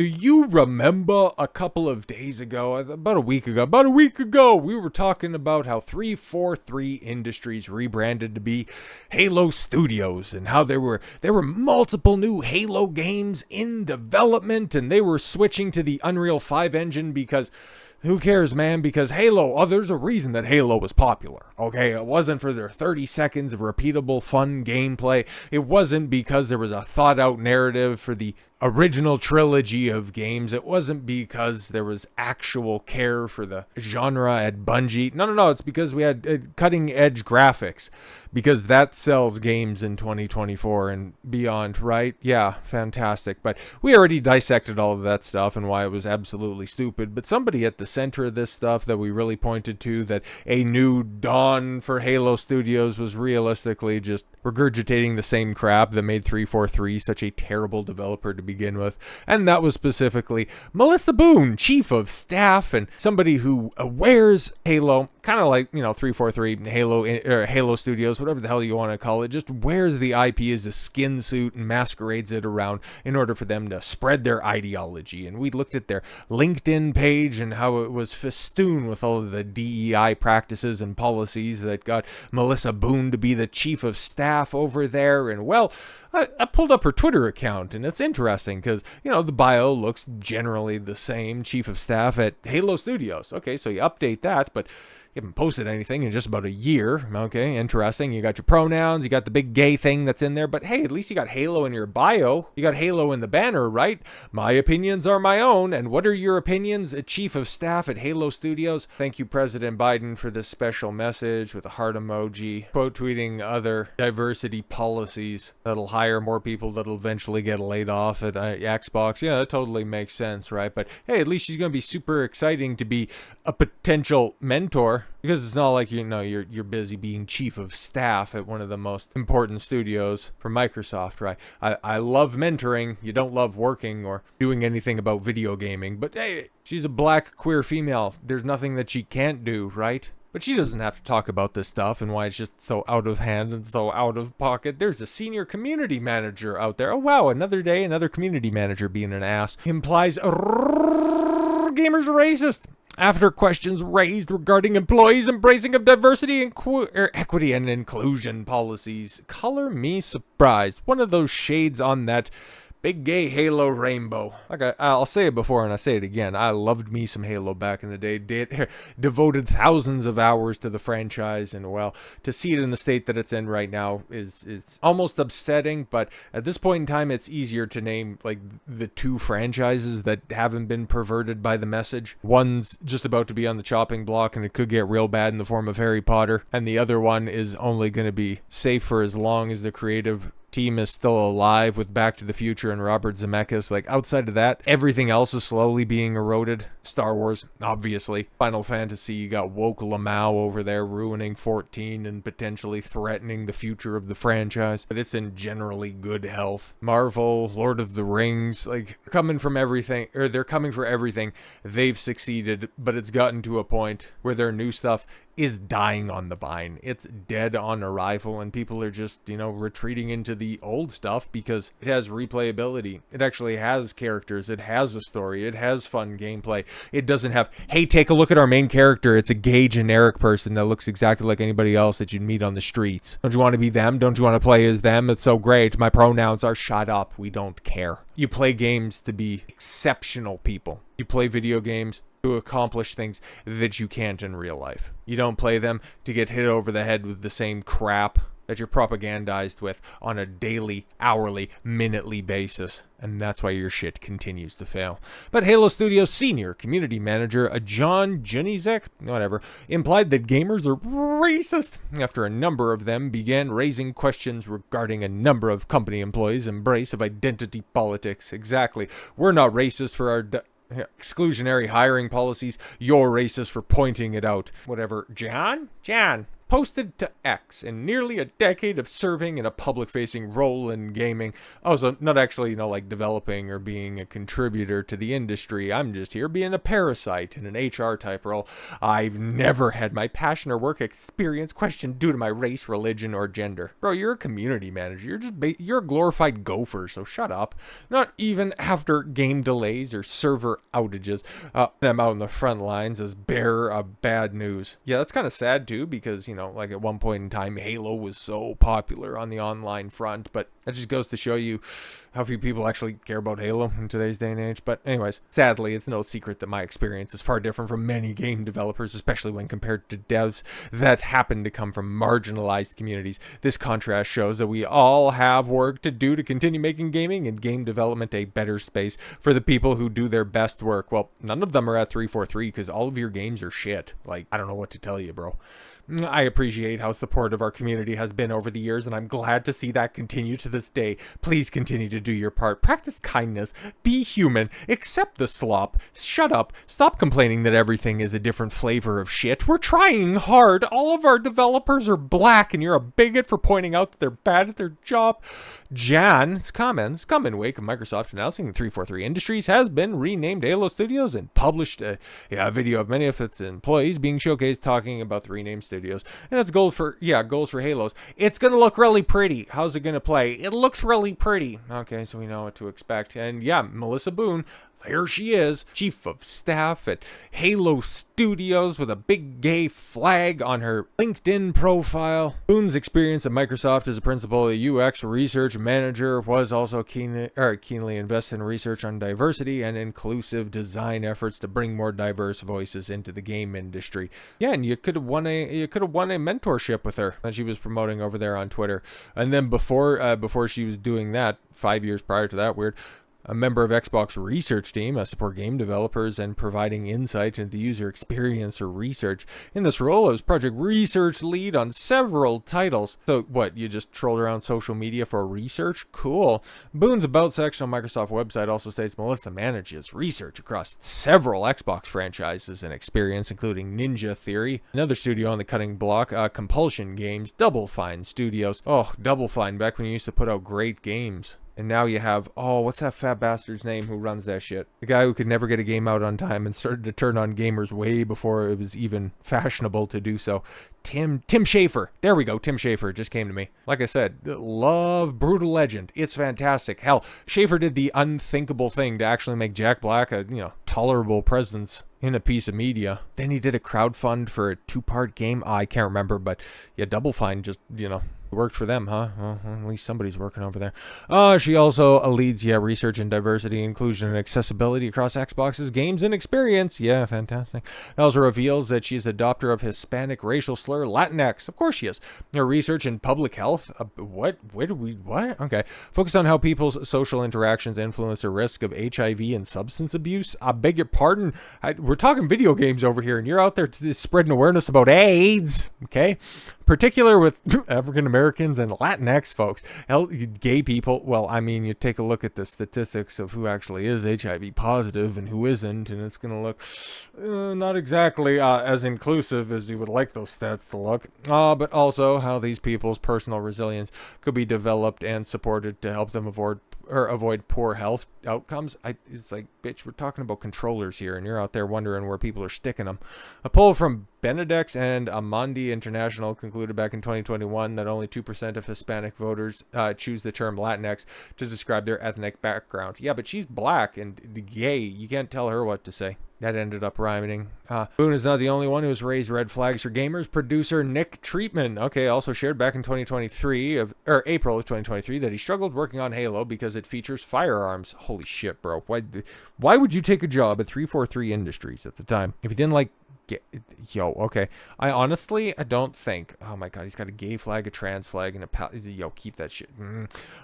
Do you remember a couple of days ago, about a week ago, we were talking about how 343 Industries rebranded to be Halo Studios and how there were multiple new Halo games in development and they were switching to the Unreal 5 engine because who cares, man? Because Halo, there's a reason that Halo was popular, okay? It wasn't for their 30 seconds of repeatable, fun gameplay. It wasn't because there was a thought-out narrative for the original trilogy of games. It wasn't because there was actual care for the genre at Bungie. No, it's because we had cutting-edge graphics. Because that sells games in 2024 and beyond, right? Yeah, fantastic. But we already dissected all of that stuff and why it was absolutely stupid. But somebody at the center of this stuff that we really pointed to, that a new dawn for Halo Studios was realistically just regurgitating the same crap that made 343 such a terrible developer to begin with. And that was specifically Melissa Boone, chief of staff and somebody who wears Halo, kind of like, 343 Halo Studios, whatever the hell you want to call it, just wears the IP as a skin suit and masquerades it around in order for them to spread their ideology. And we looked at their LinkedIn page and how it was festooned with all of the DEI practices and policies that got Melissa Boone to be the chief of staff over there. And well, I pulled up her Twitter account and it's interesting because, the bio looks generally the same, chief of staff at Halo Studios. Okay, so you update that, but you haven't posted anything in just about a year. Okay, interesting. You got your pronouns, you got the big gay thing that's in there, but hey, at least you got Halo in your bio. You got Halo in the banner, right? My opinions are my own. And what are your opinions, chief of staff at Halo Studios? Thank you, President Biden, for this special message with a heart emoji. Quote tweeting other diversity policies that'll hire more people that'll eventually get laid off at Xbox. Yeah, that totally makes sense, right? But hey, at least she's going to be super exciting to be a potential mentor. Because it's not like you're busy being chief of staff at one of the most important studios for Microsoft, right? I love mentoring. You don't love working or doing anything about video gaming. But hey, she's a black queer female. There's nothing that she can't do, right? But she doesn't have to talk about this stuff and why it's just so out of hand and so out of pocket. There's a senior community manager out there. Oh wow, another day, another community manager being an ass. Implies gamers are racist. After questions raised regarding employees' embracing of diversity and equity and inclusion policies, color me surprised. One of those shades on that big gay Halo rainbow. Like I'll say it before and I say it again. I loved me some Halo back in the day. Devoted thousands of hours to the franchise, and well, to see it in the state that it's in right now is almost upsetting. But at this point in time, it's easier to name like the two franchises that haven't been perverted by the message. One's just about to be on the chopping block, and it could get real bad in the form of Harry Potter, and the other one is only going to be safe for as long as the creative team is still alive with Back to the Future and Robert Zemeckis. Like outside of that, everything else is slowly being eroded. Star Wars, obviously. Final Fantasy, you got woke Lamau over there ruining 14 and potentially threatening the future of the franchise. But it's in generally good health. Marvel, Lord of the Rings, like they're coming for everything. They've succeeded, but it's gotten to a point where their new stuff is dying on the vine. It's dead on arrival, and people are just, retreating into the old stuff because it has replayability. It actually has characters. It has a story. It has fun gameplay. It doesn't have, hey, take a look at our main character. It's a gay generic person that looks exactly like anybody else that you'd meet on the streets. Don't you want to be them? Don't you want to play as them? It's so great. My pronouns are shut up. We don't care. You play games to be exceptional people. You play video games to accomplish things that you can't in real life. You don't play them to get hit over the head with the same crap that you're propagandized with on a daily, hourly, minutely basis. And that's why your shit continues to fail. But Halo Studios senior community manager, John Junyszek, implied that gamers are racist after a number of them began raising questions regarding a number of company employees' embrace of identity politics. Exactly. We're not racist for our exclusionary hiring policies. You're racist for pointing it out. Whatever. John, posted to X. In nearly a decade of serving in a public-facing role in gaming, oh, so not actually, like developing or being a contributor to the industry. I'm just here being a parasite in an HR type role. I've never had my passion or work experience questioned due to my race, religion, or gender. Bro, you're a community manager. You're a glorified gopher, so shut up. Not even after game delays or server outages. I'm out in the front lines as bearer of bad news. Yeah, that's kind of sad too, because, like at one point in time, Halo was so popular on the online front, but that just goes to show you how few people actually care about Halo in today's day and age. But anyways, sadly, it's no secret that my experience is far different from many game developers, especially when compared to devs that happen to come from marginalized communities. This contrast shows that we all have work to do to continue making gaming and game development a better space for the people who do their best work. Well, none of them are at 343 because all of your games are shit. Like, I don't know what to tell you, bro. I appreciate how supportive our community has been over the years, and I'm glad to see that continue to this day. Please continue to do your part. Practice kindness. Be human. Accept the slop. Shut up. Stop complaining that everything is a different flavor of shit. We're trying hard. All of our developers are black, and you're a bigot for pointing out that they're bad at their job. Jan's comments come in wake of Microsoft announcing that 343 Industries has been renamed Halo Studios and published a video of many of its employees being showcased talking about the renamed studios and its goals for Halos. It's gonna look really pretty. How's it gonna play? It looks really pretty. Okay, so we know what to expect. And yeah, Melissa Boone, there she is, chief of staff at Halo Studios with a big gay flag on her LinkedIn profile. Boone's experience at Microsoft as a principal UX research manager was also keenly invested in research on diversity and inclusive design efforts to bring more diverse voices into the game industry. Yeah, and you could have won a mentorship with her that she was promoting over there on Twitter. And then before she was doing that, 5 years prior to that, a member of Xbox research team, support game developers and providing insight into the user experience or research. In this role, I was project research lead on several titles. So what, you just trolled around social media for research? Cool. Boone's About section on Microsoft website also states Melissa manages research across several Xbox franchises and experience, including Ninja Theory, another studio on the cutting block, Compulsion Games, Double Fine Studios. Oh, Double Fine, back when you used to put out great games. And now you have, what's that fat bastard's name who runs that shit? The guy who could never get a game out on time and started to turn on gamers way before it was even fashionable to do so. Tim Schafer. There we go. Tim Schafer just came to me. Like I said, love Brutal Legend. It's fantastic. Hell, Schafer did the unthinkable thing to actually make Jack Black a, tolerable presence in a piece of media. Then he did a crowdfund for a 2-part game. I can't remember, but yeah, Double Fine just, worked for them, huh? Well, at least somebody's working over there. She also leads, research in diversity, inclusion, and accessibility across Xbox's games and experience. Yeah, fantastic. It also reveals that she's a adopter of Hispanic racial slur Latinx. Of course she is. Her research in public health. What? Okay. Focus on how people's social interactions influence the risk of HIV and substance abuse. I beg your pardon. We're talking video games over here, and you're out there spreading awareness about AIDS. Okay. Particular with African Americans and Latinx folks. Gay people, well, I mean, you take a look at the statistics of who actually is HIV positive and who isn't, and it's going to look not exactly as inclusive as you would like those stats to look. But also how these people's personal resilience could be developed and supported to help them avoid poor health outcomes. It's like, bitch, we're talking about controllers here, and you're out there wondering where people are sticking them. A poll from Benedex and Amundi International concluded back in 2021 that only 2% of Hispanic voters choose the term Latinx to describe their ethnic background. Yeah, but she's black and gay. You can't tell her what to say. That ended up rhyming. Boone is not the only one who has raised red flags for gamers. Producer Nick Treatman, also shared back in April of 2023, that he struggled working on Halo because it features firearms. Holy shit, bro. Why would you take a job at 343 Industries at the time if you didn't like... okay. I don't think... Oh my god, he's got a gay flag, a trans flag, and keep that shit.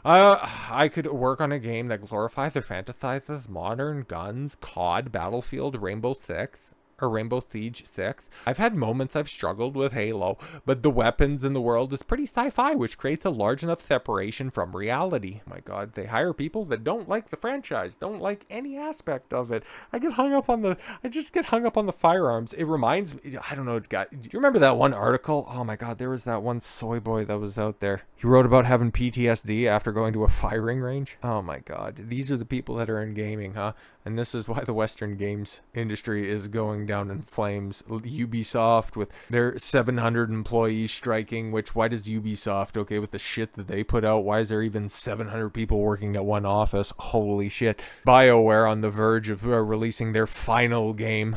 I could work on a game that glorifies or fantasizes modern guns, COD, Battlefield, Rainbow Six. or Rainbow Siege 6. I've had moments I've struggled with Halo, but the weapons in the world is pretty sci-fi, which creates a large enough separation from reality. My God, they hire people that don't like the franchise, don't like any aspect of it. I just get hung up on the firearms. It reminds me, I don't know, do you remember that one article? Oh my God, there was that one soy boy that was out there. He wrote about having PTSD after going to a firing range. Oh my God, these are the people that are in gaming, huh? And this is why the Western games industry is going down in flames. Ubisoft with their 700 employees striking, why does Ubisoft, okay, with the shit that they put out, why is there even 700 people working at one office? Holy shit. BioWare on the verge of releasing their final game.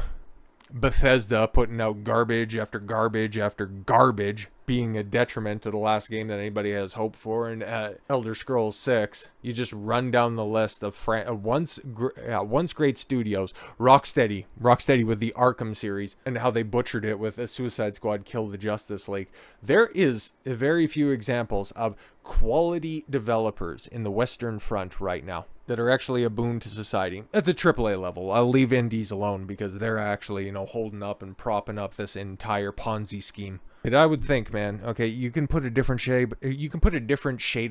Bethesda putting out garbage after garbage after garbage, being a detriment to the last game that anybody has hope for. And Elder Scrolls 6, you just run down the list of once great studios. Rocksteady with the Arkham series and how they butchered it with a Suicide Squad Kill the Justice League. There is very few examples of quality developers in the Western Front right now that are actually a boon to society at the AAA level. I'll leave indies alone because they're actually, holding up and propping up this entire Ponzi scheme. But I would think, man, okay, you can put a different shade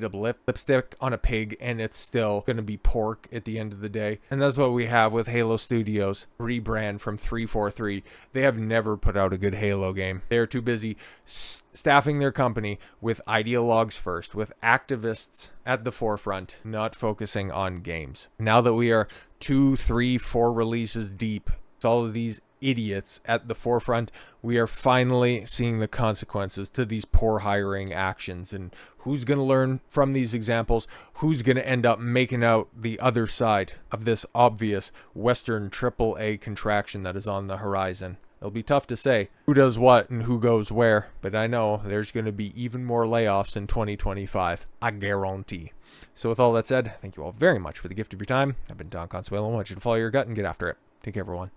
of lipstick on a pig and it's still going to be pork at the end of the day. And that's what we have with Halo Studios, rebrand from 343. They have never put out a good Halo game. They're too busy staffing their company with ideologues first, with activists at the forefront, not focusing on games. Now that we are 2, 3, 4 releases deep, with all of these idiots at the forefront, we are finally seeing the consequences to these poor hiring actions. And who's going to learn from these examples? Who's going to end up making out the other side of this obvious Western AAA contraction that is on the horizon? It'll be tough to say who does what and who goes where, but I know there's going to be even more layoffs in 2025. I guarantee. So with all that said, thank you all very much for the gift of your time. I've been Don Consuelo. I want you to follow your gut and get after it. Take care, everyone.